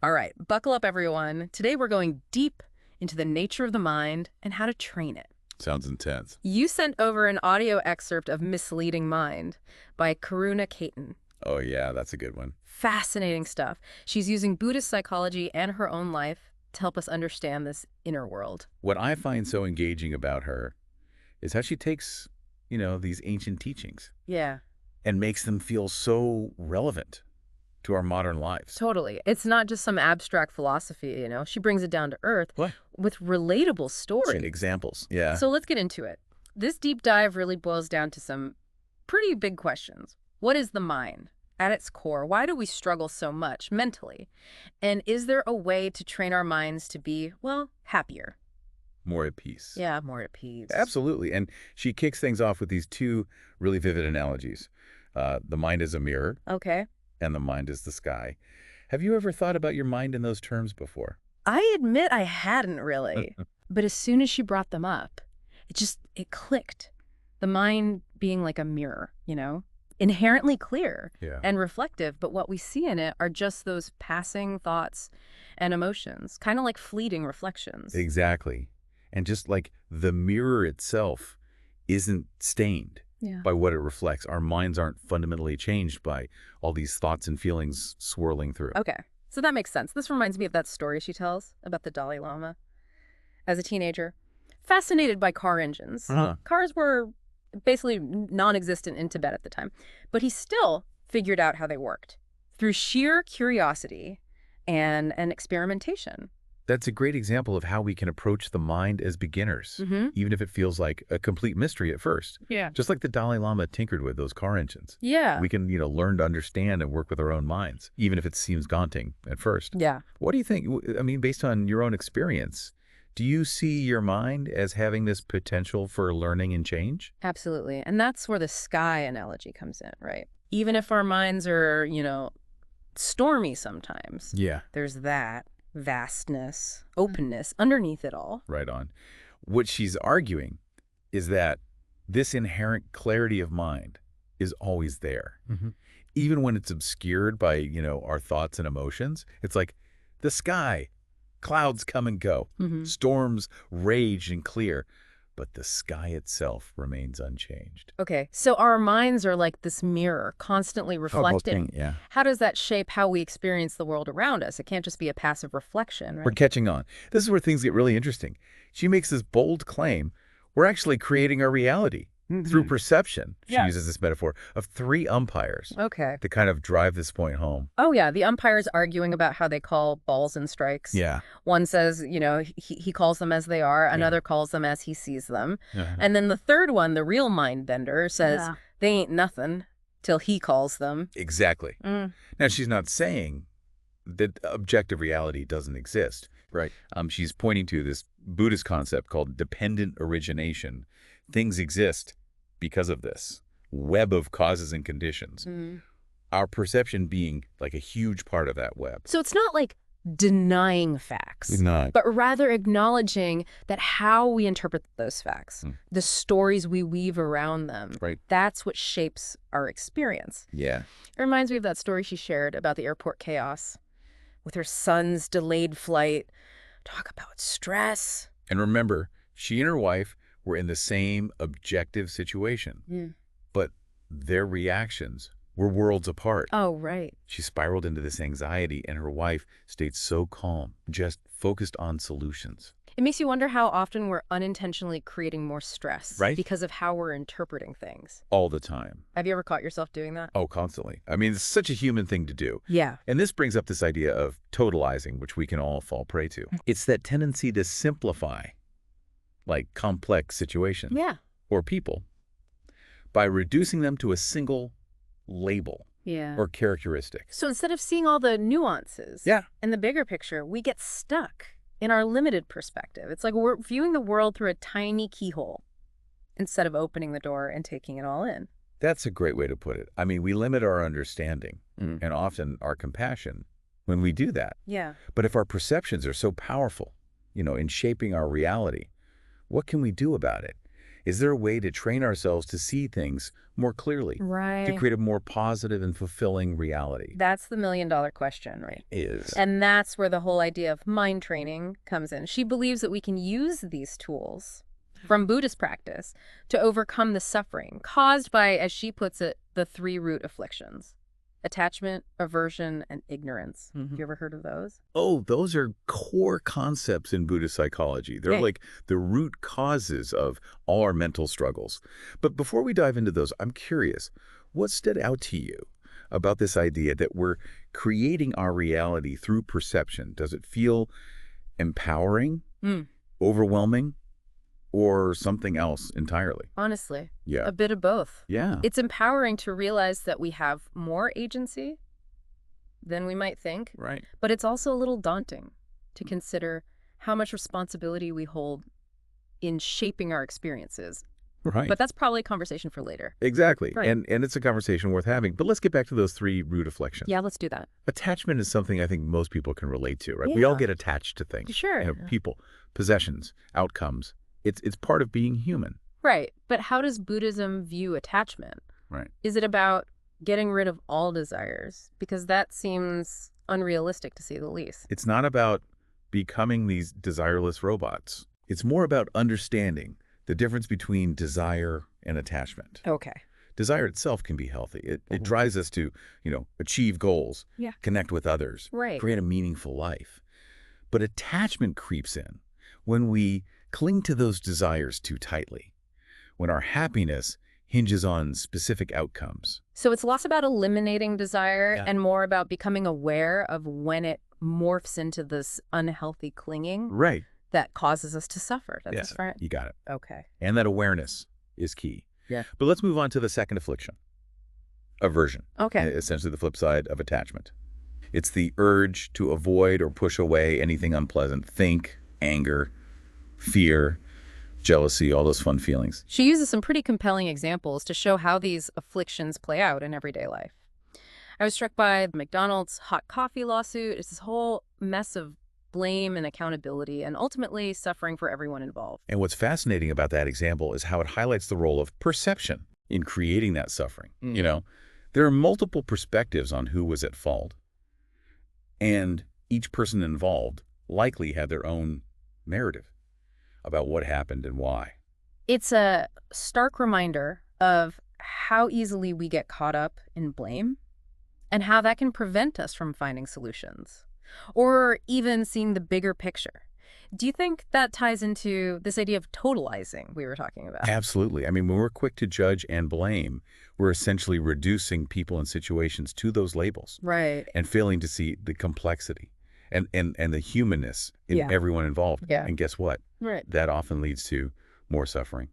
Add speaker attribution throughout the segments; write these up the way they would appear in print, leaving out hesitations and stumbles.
Speaker 1: All right, buckle up, everyone. Today we're going deep into the nature of the mind and how to train it.
Speaker 2: Sounds intense.
Speaker 1: You sent over an audio excerpt of Misleading Mind by Karuna Caton.
Speaker 2: Oh, yeah, that's a good one.
Speaker 1: Fascinating stuff. She's using Buddhist psychology and her own life to help us understand this inner world.
Speaker 2: What I find so engaging about her is how she takes, these ancient teachings
Speaker 1: Yeah,
Speaker 2: and makes them feel so relevant to our modern lives.
Speaker 1: totally. It's not just some abstract philosophy. She brings it down to earth
Speaker 2: What?
Speaker 1: with relatable stories.
Speaker 2: Examples. Yeah.
Speaker 1: So let's get into it. This deep dive really boils down to some pretty big questions. What is the mind? At its core, why do we struggle so much mentally? And is there a way to train our minds to be, well, happier?
Speaker 2: More at peace.
Speaker 1: Yeah, more at peace.
Speaker 2: Absolutely. And she kicks things off with these two really vivid analogies. The mind is a mirror
Speaker 1: Okay.
Speaker 2: and the mind is the sky. Have you ever thought about your mind in those terms before?
Speaker 1: I admit I hadn't really. But as soon as she brought them up, it clicked. The mind being like a mirror. Inherently clear
Speaker 2: Yeah.
Speaker 1: and reflective, but what we see in it are just those passing thoughts and emotions, kind of like fleeting reflections.
Speaker 2: Exactly. And just like the mirror itself isn't stained
Speaker 1: Yeah.
Speaker 2: by what it reflects. Our minds aren't fundamentally changed by all these thoughts and feelings swirling through.
Speaker 1: Okay, so that makes sense. This reminds me of that story she tells about the Dalai Lama. As a teenager, fascinated by car engines.
Speaker 2: Huh.
Speaker 1: Cars were basically non-existent in Tibet at the time, but he still figured out how they worked through sheer curiosity and experimentation.
Speaker 2: That's a great example of how we can approach the mind as beginners,
Speaker 1: Mm-hmm.
Speaker 2: even if it feels like a complete mystery at first.
Speaker 1: Yeah.
Speaker 2: Just like the Dalai Lama tinkered with those car engines.
Speaker 1: Yeah.
Speaker 2: We can, learn to understand and work with our own minds, even if it seems daunting at first.
Speaker 1: Yeah.
Speaker 2: What do you think? I mean, based on your own experience, do you see your mind as having this potential for learning and change?
Speaker 1: Absolutely. And that's where the sky analogy comes in, right? Even if our minds are, stormy sometimes,
Speaker 2: Yeah.
Speaker 1: there's that vastness, openness underneath it all.
Speaker 2: Right on. What she's arguing is that this inherent clarity of mind is always there.
Speaker 1: Mm-hmm.
Speaker 2: Even when it's obscured by, our thoughts and emotions. It's like the sky, clouds come and go,
Speaker 1: Mm-hmm.
Speaker 2: storms rage and clear, but the sky itself remains unchanged.
Speaker 1: Okay, so our minds are like this mirror, constantly reflecting.
Speaker 2: Yeah.
Speaker 1: How does that shape how we experience the world around us? It can't just be a passive reflection,
Speaker 2: We're
Speaker 1: right?
Speaker 2: catching on. This is where things get really interesting. She makes this bold claim. We're actually creating our reality through perception. She
Speaker 1: Yes.
Speaker 2: uses this metaphor of three umpires
Speaker 1: Okay.
Speaker 2: to kind of drive this point home.
Speaker 1: Oh, yeah, the umpire's arguing about how they call balls and strikes.
Speaker 2: Yeah.
Speaker 1: One says, he calls them as they are. Another calls them as he sees them.
Speaker 2: Uh-huh.
Speaker 1: And then the third one, the real mind bender, says
Speaker 3: Yeah.
Speaker 1: they ain't nothing till he calls them.
Speaker 2: Exactly.
Speaker 1: Mm.
Speaker 2: Now, she's not saying that objective reality doesn't exist.
Speaker 1: Right.
Speaker 2: She's pointing to this Buddhist concept called dependent origination. Things exist because of this web of causes and conditions.
Speaker 1: Mm.
Speaker 2: Our perception being like a huge part of that web.
Speaker 1: So it's not like denying facts,
Speaker 2: Not.
Speaker 1: but rather acknowledging that how we interpret those facts, the stories we weave around them,
Speaker 2: Right.
Speaker 1: that's what shapes our experience.
Speaker 2: Yeah.
Speaker 1: It reminds me of that story she shared about the airport chaos with her son's delayed flight. Talk about stress.
Speaker 2: And remember, she and her wife were in the same objective situation, but their reactions were worlds apart.
Speaker 1: Oh, right.
Speaker 2: She spiraled into this anxiety, and her wife stayed so calm, just focused on solutions.
Speaker 1: It makes you wonder how often we're unintentionally creating more stress
Speaker 2: Right.
Speaker 1: because of how we're interpreting things.
Speaker 2: All the time.
Speaker 1: Have you ever caught yourself doing that?
Speaker 2: Oh, constantly. I mean, it's such a human thing to do.
Speaker 1: Yeah.
Speaker 2: And this brings up this idea of totalizing, which we can all fall prey to. It's that tendency to simplify, like complex situations
Speaker 1: Yeah.
Speaker 2: or people, by reducing them to a single label
Speaker 1: Yeah.
Speaker 2: or characteristic.
Speaker 1: So instead of seeing all the nuances
Speaker 2: Yeah.
Speaker 1: and the bigger picture, we get stuck in our limited perspective. It's like we're viewing the world through a tiny keyhole instead of opening the door and taking it all in.
Speaker 2: That's a great way to put it. I mean, we limit our understanding and often our compassion when we do that.
Speaker 1: Yeah.
Speaker 2: But if our perceptions are so powerful, in shaping our reality, what can we do about it? Is there a way to train ourselves to see things more clearly, to
Speaker 1: Right.
Speaker 2: create a more positive and fulfilling reality?
Speaker 1: That's the million-dollar question, right?
Speaker 2: Is.
Speaker 1: And that's where the whole idea of mind training comes in. She believes that we can use these tools from Buddhist practice to overcome the suffering caused by, as she puts it, the three root afflictions: attachment, aversion, and ignorance. Have you ever heard of those?
Speaker 2: Oh, those are core concepts in Buddhist psychology. They're
Speaker 1: Yeah.
Speaker 2: like the root causes of all our mental struggles. But before we dive into those, I'm curious, what stood out to you about this idea that we're creating our reality through perception? Does it feel empowering,
Speaker 1: Mm,
Speaker 2: overwhelming, or something else entirely?
Speaker 1: honestly,
Speaker 2: Yeah.
Speaker 1: a bit of both.
Speaker 2: Yeah.
Speaker 1: It's empowering to realize that we have more agency than we might think,
Speaker 2: Right.
Speaker 1: but it's also a little daunting to consider how much responsibility we hold in shaping our experiences.
Speaker 2: Right.
Speaker 1: But that's probably a conversation for later.
Speaker 2: Exactly.
Speaker 1: Right.
Speaker 2: And it's a conversation worth having. But let's get back to those three root afflictions.
Speaker 1: Yeah, let's do that.
Speaker 2: Attachment is something I think most people can relate to, right? We all
Speaker 1: Yeah.
Speaker 2: get attached to things.
Speaker 1: Sure.
Speaker 2: People, possessions, outcomes. It's part of being human.
Speaker 1: Right. But how does Buddhism view attachment?
Speaker 2: Right.
Speaker 1: Is it about getting rid of all desires? Because that seems unrealistic, to say the least.
Speaker 2: It's not about becoming these desireless robots. It's more about understanding the difference between desire and attachment.
Speaker 1: Okay.
Speaker 2: Desire itself can be healthy. It drives us to, achieve goals,
Speaker 1: Yeah.
Speaker 2: connect with others,
Speaker 1: Right.
Speaker 2: create a meaningful life. But attachment creeps in when we cling to those desires too tightly, when our happiness hinges on specific outcomes.
Speaker 1: So it's less about eliminating desire
Speaker 2: Yeah.
Speaker 1: and more about becoming aware of when it morphs into this unhealthy clinging
Speaker 2: Right.
Speaker 1: that causes us to suffer. That's
Speaker 2: Yes,
Speaker 1: right.
Speaker 2: you got it.
Speaker 1: Okay.
Speaker 2: And that awareness is key.
Speaker 1: Yeah.
Speaker 2: But let's move on to the second affliction, aversion.
Speaker 1: Okay.
Speaker 2: Essentially the flip side of attachment. It's the urge to avoid or push away anything unpleasant. Think, anger, fear, jealousy, all those fun feelings.
Speaker 1: She uses some pretty compelling examples to show how these afflictions play out in everyday life. I was struck by the McDonald's hot coffee lawsuit. It's this whole mess of blame and accountability and ultimately suffering for everyone involved.
Speaker 2: And what's fascinating about that example is how it highlights the role of perception in creating that suffering. There are multiple perspectives on who was at fault, and each person involved likely had their own narrative about what happened and why.
Speaker 1: It's a stark reminder of how easily we get caught up in blame and how that can prevent us from finding solutions or even seeing the bigger picture. Do you think that ties into this idea of totalizing we were talking about?
Speaker 2: Absolutely. I mean, when we're quick to judge and blame, we're essentially reducing people and situations to those labels
Speaker 1: Right.
Speaker 2: and failing to see the complexity and the humanness in
Speaker 1: Yeah.
Speaker 2: everyone involved.
Speaker 1: Yeah.
Speaker 2: And guess what?
Speaker 1: Right.
Speaker 2: That often leads to more suffering,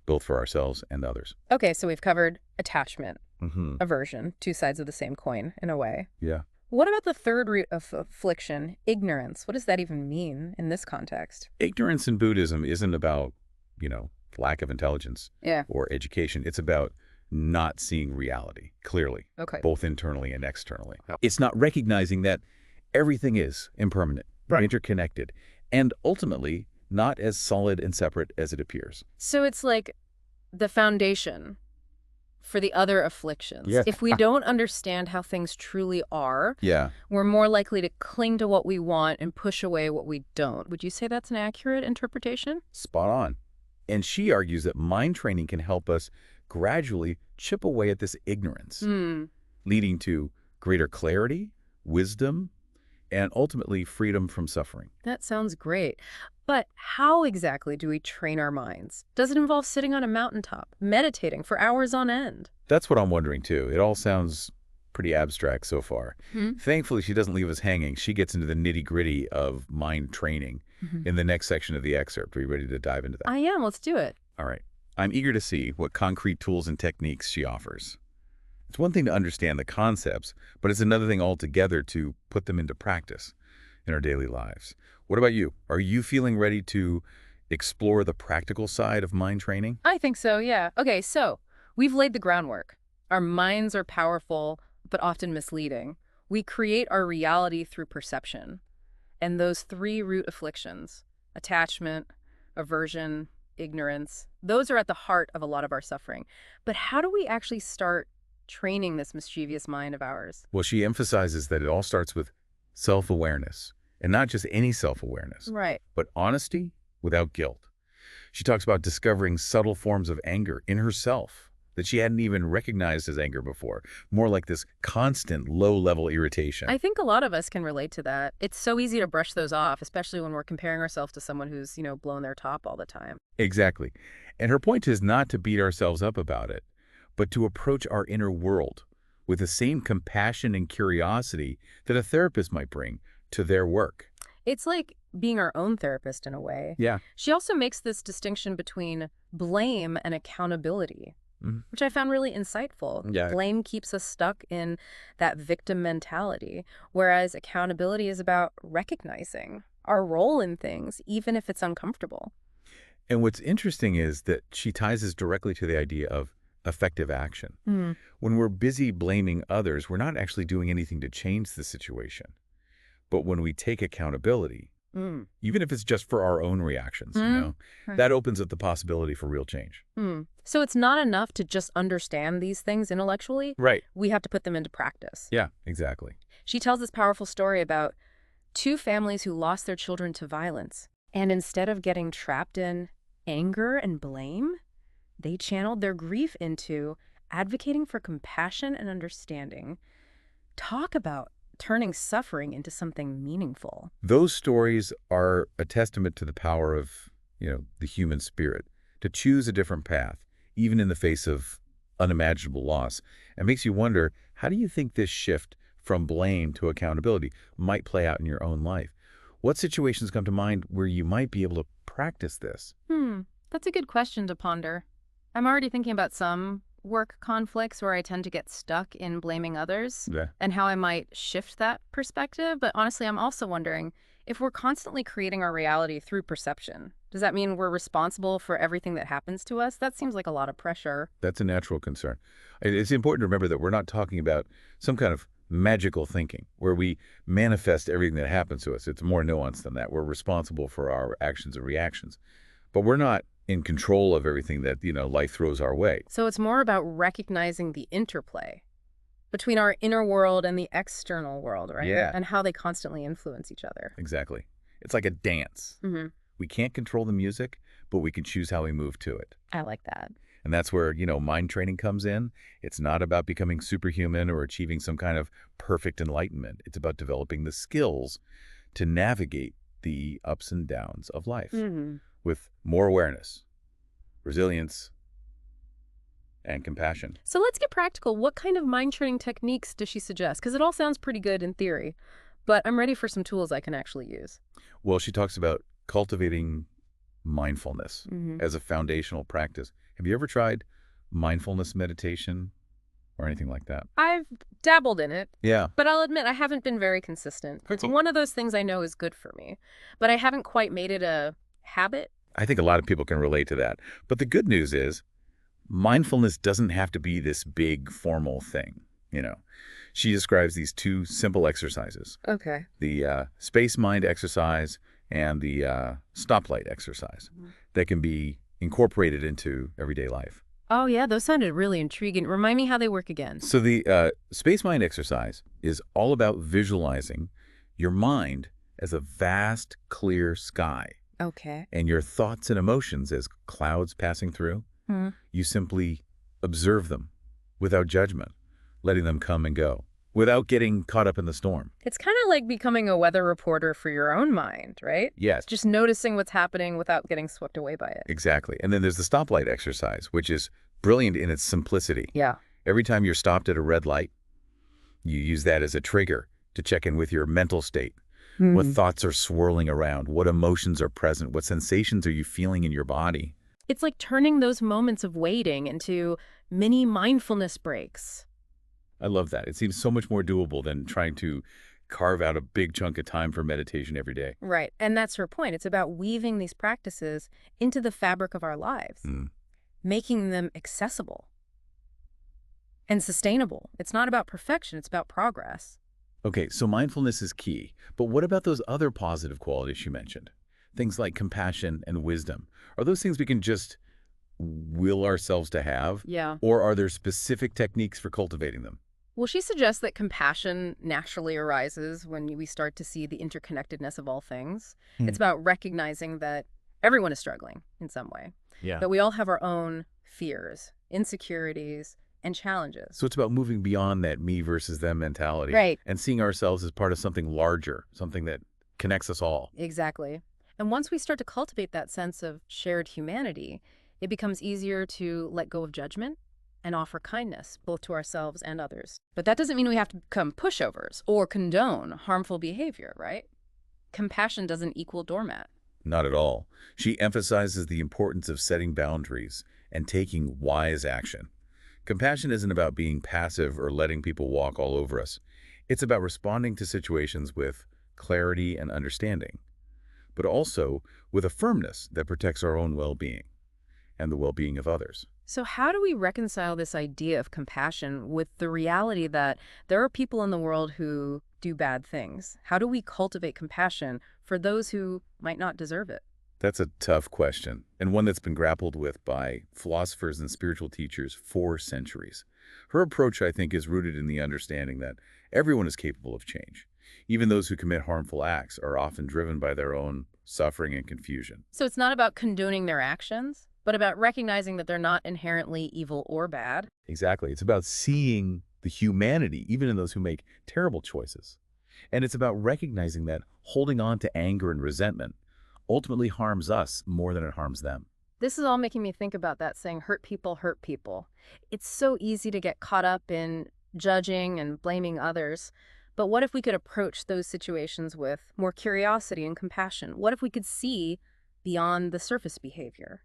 Speaker 2: both for ourselves and others.
Speaker 1: Okay, so we've covered attachment,
Speaker 2: Mm-hmm.
Speaker 1: aversion, two sides of the same coin in a way.
Speaker 2: Yeah.
Speaker 1: What about the third root of affliction, ignorance? What does that even mean in this context?
Speaker 2: Ignorance in Buddhism isn't about, lack of intelligence
Speaker 1: Yeah.
Speaker 2: or education. It's about not seeing reality clearly,
Speaker 1: Okay.
Speaker 2: both internally and externally. It's not recognizing that everything is impermanent, interconnected, and ultimately not as solid and separate as it appears.
Speaker 1: So it's like the foundation for the other afflictions.
Speaker 2: Yeah.
Speaker 1: If we don't understand how things truly are,
Speaker 2: Yeah.
Speaker 1: we're more likely to cling to what we want and push away what we don't. Would you say that's an accurate interpretation?
Speaker 2: Spot on. And she argues that mind training can help us gradually chip away at this ignorance, leading to greater clarity, wisdom, and ultimately freedom from suffering.
Speaker 1: That sounds great. But how exactly do we train our minds? Does it involve sitting on a mountaintop, meditating for hours on end?
Speaker 2: That's what I'm wondering too. It all sounds pretty abstract so far. Thankfully, she doesn't leave us hanging. She gets into the nitty-gritty of mind training in the next section of the excerpt. Are you ready to dive into that?
Speaker 1: I am. Let's do it.
Speaker 2: All right. I'm eager to see what concrete tools and techniques she offers. It's one thing to understand the concepts, but it's another thing altogether to put them into practice in our daily lives. What about you? Are you feeling ready to explore the practical side of mind training?
Speaker 1: I think so, yeah. Okay, so we've laid the groundwork. Our minds are powerful, but often misleading. We create our reality through perception. And those three root afflictions, attachment, aversion, ignorance. Those are at the heart of a lot of our suffering. But how do we actually start training this mischievous mind of ours?
Speaker 2: Well, she emphasizes that it all starts with self-awareness, and not just any self-awareness,
Speaker 1: Right.
Speaker 2: but honesty without guilt. She talks about discovering subtle forms of anger in herself that she hadn't even recognized as anger before, more like this constant low-level irritation.
Speaker 1: I think a lot of us can relate to that. It's so easy to brush those off, especially when we're comparing ourselves to someone who's, blown their top all the time.
Speaker 2: Exactly. And her point is not to beat ourselves up about it, but to approach our inner world with the same compassion and curiosity that a therapist might bring to their work.
Speaker 1: It's like being our own therapist in a way.
Speaker 2: Yeah.
Speaker 1: She also makes this distinction between blame and accountability,
Speaker 2: Mhm.
Speaker 1: which I found really insightful.
Speaker 2: Yeah.
Speaker 1: Blame keeps us stuck in that victim mentality, whereas accountability is about recognizing our role in things, even if it's uncomfortable.
Speaker 2: And what's interesting is that she ties this directly to the idea of effective action.
Speaker 1: Hmm.
Speaker 2: When we're busy blaming others, we're not actually doing anything to change the situation. But when we take accountability,
Speaker 1: Mm.
Speaker 2: even if it's just for our own reactions,
Speaker 1: Right.
Speaker 2: that opens up the possibility for real change.
Speaker 1: So it's not enough to just understand these things intellectually.
Speaker 2: Right.
Speaker 1: We have to put them into practice.
Speaker 2: Yeah, exactly.
Speaker 1: She tells this powerful story about two families who lost their children to violence. And instead of getting trapped in anger and blame, they channeled their grief into advocating for compassion and understanding. Talk about turning suffering into something meaningful.
Speaker 2: Those stories are a testament to the power of, the human spirit, to choose a different path, even in the face of unimaginable loss. It makes you wonder, how do you think this shift from blame to accountability might play out in your own life? What situations come to mind where you might be able to practice this?
Speaker 1: That's a good question to ponder. I'm already thinking about some work conflicts where I tend to get stuck in blaming others
Speaker 2: Yeah.
Speaker 1: and how I might shift that perspective. But honestly, I'm also wondering if we're constantly creating our reality through perception. Does that mean we're responsible for everything that happens to us? That seems like a lot of pressure.
Speaker 2: That's a natural concern. It's important to remember that we're not talking about some kind of magical thinking where we manifest everything that happens to us. It's more nuanced than that. We're responsible for our actions and reactions, but we're not in control of everything that, life throws our way.
Speaker 1: So it's more about recognizing the interplay between our inner world and the external world, right?
Speaker 2: Yeah.
Speaker 1: And how they constantly influence each other.
Speaker 2: Exactly. It's like a dance.
Speaker 1: Mm-hmm.
Speaker 2: We can't control the music, but we can choose how we move to it.
Speaker 1: I like that.
Speaker 2: And that's where, mind training comes in. It's not about becoming superhuman or achieving some kind of perfect enlightenment. It's about developing the skills to navigate the ups and downs of life with more awareness, resilience, and compassion.
Speaker 1: So let's get practical. What kind of mind training techniques does she suggest? Because it all sounds pretty good in theory, but I'm ready for some tools I can actually use.
Speaker 2: Well, she talks about cultivating mindfulness as a foundational practice. Have you ever tried mindfulness meditation or anything like that?
Speaker 1: I've dabbled in it,
Speaker 2: Yeah.
Speaker 1: but I'll admit I haven't been very consistent. It's one of those things I know is good for me, but I haven't quite made it a habit.
Speaker 2: I think a lot of people can relate to that. But the good news is mindfulness doesn't have to be this big formal thing. She describes these two simple exercises,
Speaker 1: Okay.
Speaker 2: the space mind exercise and the stoplight exercise that can be incorporated into everyday life.
Speaker 1: Oh, yeah, those sounded really intriguing. Remind me how they work again.
Speaker 2: So the space mind exercise is all about visualizing your mind as a vast, clear sky.
Speaker 1: Okay.
Speaker 2: And your thoughts and emotions as clouds passing through. You simply observe them without judgment, letting them come and go, without getting caught up in the storm.
Speaker 1: It's kind of like becoming a weather reporter for your own mind, right?
Speaker 2: Yes.
Speaker 1: Just noticing what's happening without getting swept away by it.
Speaker 2: Exactly. And then there's the stoplight exercise, which is brilliant in its simplicity.
Speaker 1: Yeah.
Speaker 2: Every time you're stopped at a red light, you use that as a trigger to check in with your mental state. What thoughts are swirling around? What emotions are present? What sensations are you feeling in your body?
Speaker 1: It's like turning those moments of waiting into mini mindfulness breaks.
Speaker 2: I love that. It seems so much more doable than trying to carve out a big chunk of time for meditation every day.
Speaker 1: Right. And that's her point. It's about weaving these practices into the fabric of our lives, making them accessible and sustainable. It's not about perfection. It's about progress.
Speaker 2: Okay, so mindfulness is key. But what about those other positive qualities you mentioned? Things like compassion and wisdom. Are those things we can just will ourselves to have?
Speaker 1: Yeah.
Speaker 2: Or are there specific techniques for cultivating them?
Speaker 1: Well, she suggests that compassion naturally arises when we start to see the interconnectedness of all things.
Speaker 2: Hmm.
Speaker 1: It's about recognizing that everyone is struggling in some way,
Speaker 2: Yeah.
Speaker 1: that we all have our own fears, insecurities, and challenges.
Speaker 2: So it's about moving beyond that me versus them mentality
Speaker 1: Right.
Speaker 2: and seeing ourselves as part of something larger, something that connects us all.
Speaker 1: Exactly. And once we start to cultivate that sense of shared humanity, it becomes easier to let go of judgment and offer kindness, both to ourselves and others. But that doesn't mean we have to become pushovers or condone harmful behavior, right? Compassion doesn't equal doormat.
Speaker 2: Not at all. She emphasizes the importance of setting boundaries and taking wise action. Compassion isn't about being passive or letting people walk all over us. It's about responding to situations with clarity and understanding, but also with a firmness that protects our own well-being and the well-being of others.
Speaker 1: So how do we reconcile this idea of compassion with the reality that there are people in the world who do bad things? How do we cultivate compassion for those who might not deserve it?
Speaker 2: That's a tough question, and one that's been grappled with by philosophers and spiritual teachers for centuries. Her approach, I think, is rooted in the understanding that everyone is capable of change. Even those who commit harmful acts are often driven by their own suffering and confusion.
Speaker 1: So it's not about condoning their actions, but about recognizing that they're not inherently evil or bad.
Speaker 2: Exactly. It's about seeing the humanity, even in those who make terrible choices. And it's about recognizing that holding on to anger and resentment ultimately harms us more than it harms them.
Speaker 1: This is all making me think about that saying, hurt people hurt people. It's so easy to get caught up in judging and blaming others. But what if we could approach those situations with more curiosity and compassion? What if we could see beyond the surface behavior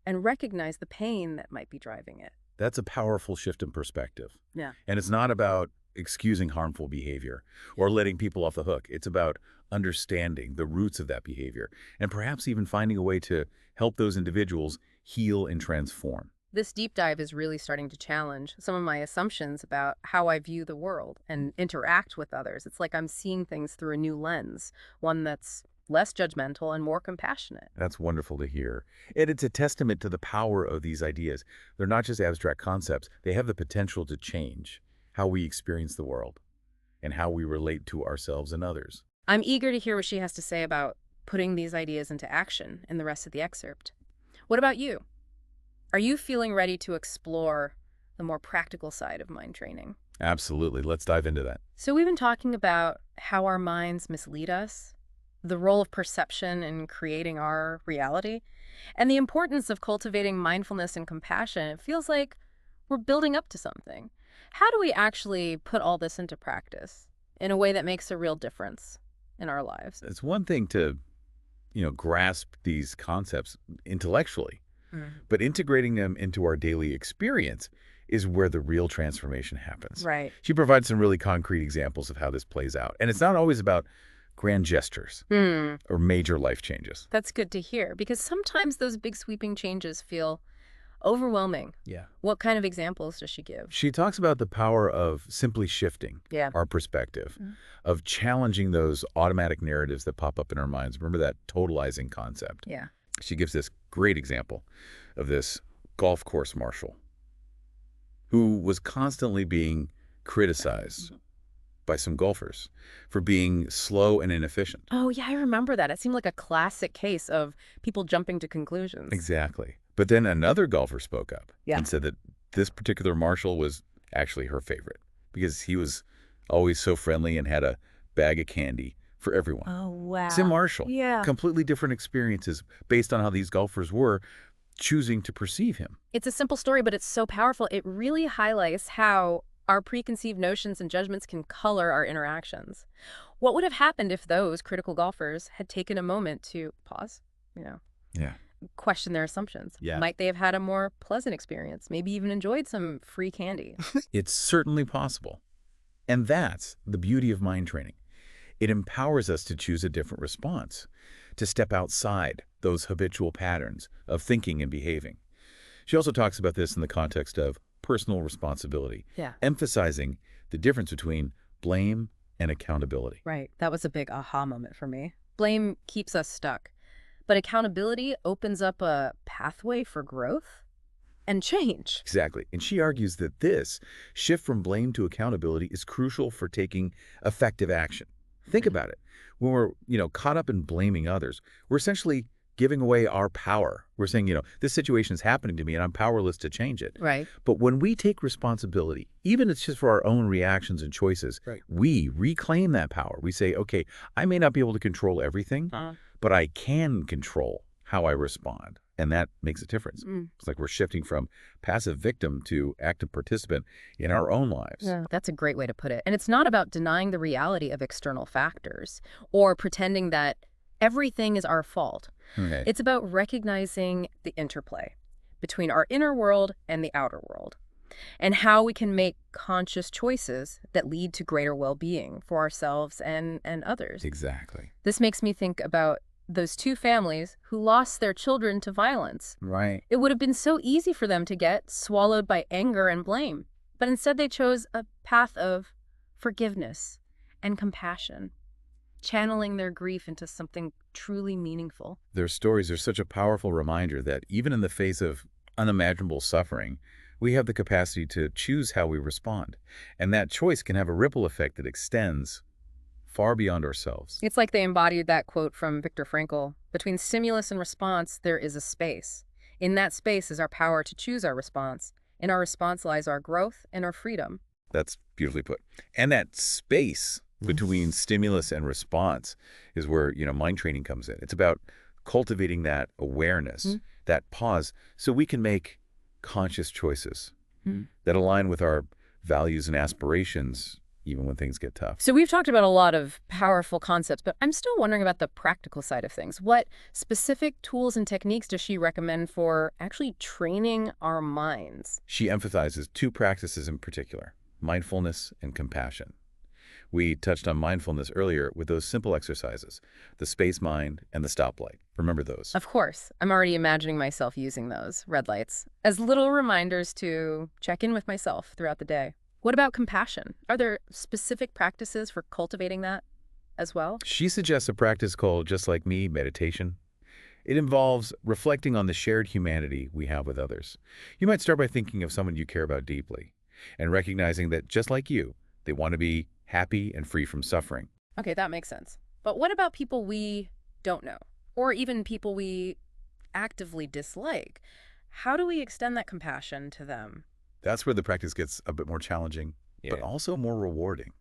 Speaker 1: and recognize the pain that might be driving it?
Speaker 2: That's a powerful shift in perspective.
Speaker 1: Yeah.
Speaker 2: And it's not about excusing harmful behavior or letting people off the hook. It's about understanding the roots of that behavior and perhaps even finding a way to help those individuals heal and transform.
Speaker 1: This deep dive is really starting to challenge some of my assumptions about how I view the world and interact with others. It's like I'm seeing things through a new lens, one that's less judgmental and more compassionate.
Speaker 2: That's wonderful to hear. And it's a testament to the power of these ideas. They're not just abstract concepts. They have the potential to change how we experience the world and how we relate to ourselves and others.
Speaker 1: I'm eager to hear what she has to say about putting these ideas into action in the rest of the excerpt. What about you? Are you feeling ready to explore the more practical side of mind training?
Speaker 2: Absolutely. Let's dive into that.
Speaker 1: So we've been talking about how our minds mislead us, the role of perception in creating our reality, and the importance of cultivating mindfulness and compassion. It feels like we're building up to something. How do we actually put all this into practice in a way that makes a real difference in our lives?
Speaker 2: It's one thing to, grasp these concepts intellectually, but integrating them into our daily experience is where the real transformation happens.
Speaker 1: Right.
Speaker 2: She provides some really concrete examples of how this plays out. And it's not always about grand gestures or major life changes.
Speaker 1: That's good to hear, because sometimes those big sweeping changes feel overwhelming.
Speaker 2: Yeah.
Speaker 1: What kind of examples does she give?
Speaker 2: She talks about the power of simply shifting
Speaker 1: Yeah.
Speaker 2: our perspective, of challenging those automatic narratives that pop up in our minds. Remember that totalizing concept?
Speaker 1: Yeah.
Speaker 2: She gives this great example of this golf course marshal who was constantly being criticized by some golfers for being slow and inefficient.
Speaker 1: Oh, yeah, I remember that. It seemed like a classic case of people jumping to conclusions.
Speaker 2: Exactly. But then another golfer spoke up
Speaker 1: Yeah.
Speaker 2: and said that this particular marshal was actually her favorite because he was always so friendly and had a bag of candy for everyone.
Speaker 1: Oh, wow.
Speaker 2: Same Marshall.
Speaker 1: Yeah.
Speaker 2: Completely different experiences based on how these golfers were choosing to perceive him.
Speaker 1: It's a simple story, but it's so powerful. It really highlights how our preconceived notions and judgments can color our interactions. What would have happened if those critical golfers had taken a moment to pause,
Speaker 2: Yeah.
Speaker 1: question their assumptions?
Speaker 2: Yeah.
Speaker 1: Might they have had a more pleasant experience, maybe even enjoyed some free candy?
Speaker 2: It's certainly possible. And that's the beauty of mind training. It empowers us to choose a different response, to step outside those habitual patterns of thinking and behaving. She also talks about this in the context of personal responsibility,
Speaker 1: Yeah.
Speaker 2: emphasizing the difference between blame and accountability.
Speaker 1: Right. That was a big aha moment for me. Blame keeps us stuck. But accountability opens up a pathway for growth and change.
Speaker 2: Exactly. And she argues that this shift from blame to accountability is crucial for taking effective action. Think
Speaker 1: Mhm.
Speaker 2: about it. When we're, caught up in blaming others, we're essentially giving away our power. We're saying, this situation is happening to me and I'm powerless to change it.
Speaker 1: Right.
Speaker 2: But when we take responsibility, even if it's just for our own reactions and choices,
Speaker 1: Right.
Speaker 2: we reclaim that power. We say, okay, I may not be able to control everything, but I can control how I respond. And that makes a difference.
Speaker 1: Mm.
Speaker 2: It's like we're shifting from passive victim to active participant in our own lives.
Speaker 1: Yeah, that's a great way to put it. And it's not about denying the reality of external factors or pretending that everything is our fault.
Speaker 2: Okay.
Speaker 1: It's about recognizing the interplay between our inner world and the outer world and how we can make conscious choices that lead to greater well-being for ourselves and others.
Speaker 2: Exactly.
Speaker 1: This makes me think about those two families who lost their children to violence.
Speaker 2: Right.
Speaker 1: It would have been so easy for them to get swallowed by anger and blame, but instead they chose a path of forgiveness and compassion, channeling their grief into something truly meaningful.
Speaker 2: Their stories are such a powerful reminder that even in the face of unimaginable suffering, we have the capacity to choose how we respond. And that choice can have a ripple effect that extends far beyond ourselves.
Speaker 1: It's like they embodied that quote from Viktor Frankl: between stimulus and response, there is a space. In that space is our power to choose our response. In our response lies our growth and our freedom.
Speaker 2: That's beautifully put. And that space between stimulus and response is where, mind training comes in. It's about cultivating that awareness, that pause, so we can make conscious choices that align with our values and aspirations, even when things get tough.
Speaker 1: So we've talked about a lot of powerful concepts, but I'm still wondering about the practical side of things. What specific tools and techniques does she recommend for actually training our minds?
Speaker 2: She emphasizes two practices in particular: mindfulness and compassion. We touched on mindfulness earlier with those simple exercises, the space mind and the stoplight. Remember those?
Speaker 1: Of course, I'm already imagining myself using those red lights as little reminders to check in with myself throughout the day. What about compassion? Are there specific practices for cultivating that as well?
Speaker 2: She suggests a practice called Just Like Me meditation. It involves reflecting on the shared humanity we have with others. You might start by thinking of someone you care about deeply and recognizing that just like you, they want to be happy and free from suffering.
Speaker 1: Okay, that makes sense. But what about people we don't know, or even people we actively dislike? How do we extend that compassion to them?
Speaker 2: That's where the practice gets a bit more challenging, but also more rewarding.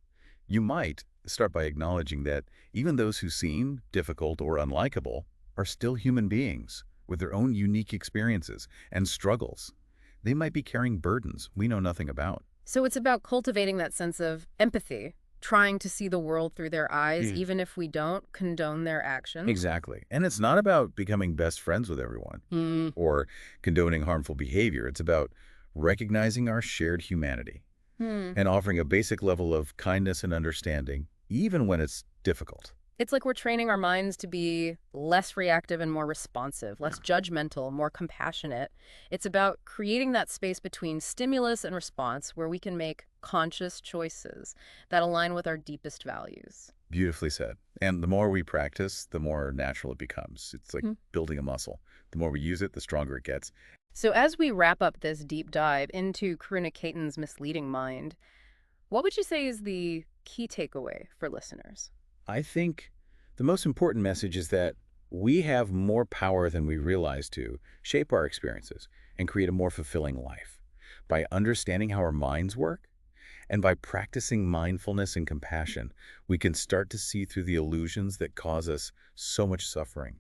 Speaker 2: You might start by acknowledging that even those who seem difficult or unlikable are still human beings with their own unique experiences and struggles. They might be carrying burdens we know nothing about.
Speaker 1: So it's about cultivating that sense of empathy, trying to see the world through their eyes, even if we don't condone their actions.
Speaker 2: Exactly. And it's not about becoming best friends with everyone or condoning harmful behavior. It's about recognizing our shared humanity and offering a basic level of kindness and understanding, even when it's difficult.
Speaker 1: It's like we're training our minds to be less reactive and more responsive, less judgmental, more compassionate. It's about creating that space between stimulus and response where we can make conscious choices that align with our deepest values.
Speaker 2: Beautifully said. And the more we practice, the more natural it becomes. It's like building a muscle. The more we use it, the stronger it gets.
Speaker 1: So as we wrap up this deep dive into Karuna Caton's misleading mind, what would you say is the key takeaway for listeners?
Speaker 2: I think the most important message is that we have more power than we realize to shape our experiences and create a more fulfilling life. By understanding how our minds work and by practicing mindfulness and compassion, we can start to see through the illusions that cause us so much suffering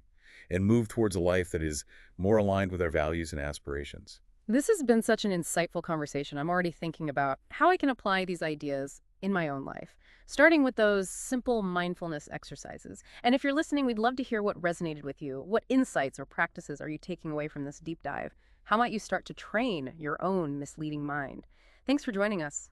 Speaker 2: and move towards a life that is more aligned with our values and aspirations.
Speaker 1: This has been such an insightful conversation. I'm already thinking about how I can apply these ideas in my own life, starting with those simple mindfulness exercises. And if you're listening, we'd love to hear what resonated with you. What insights or practices are you taking away from this deep dive? How might you start to train your own misleading mind? Thanks for joining us.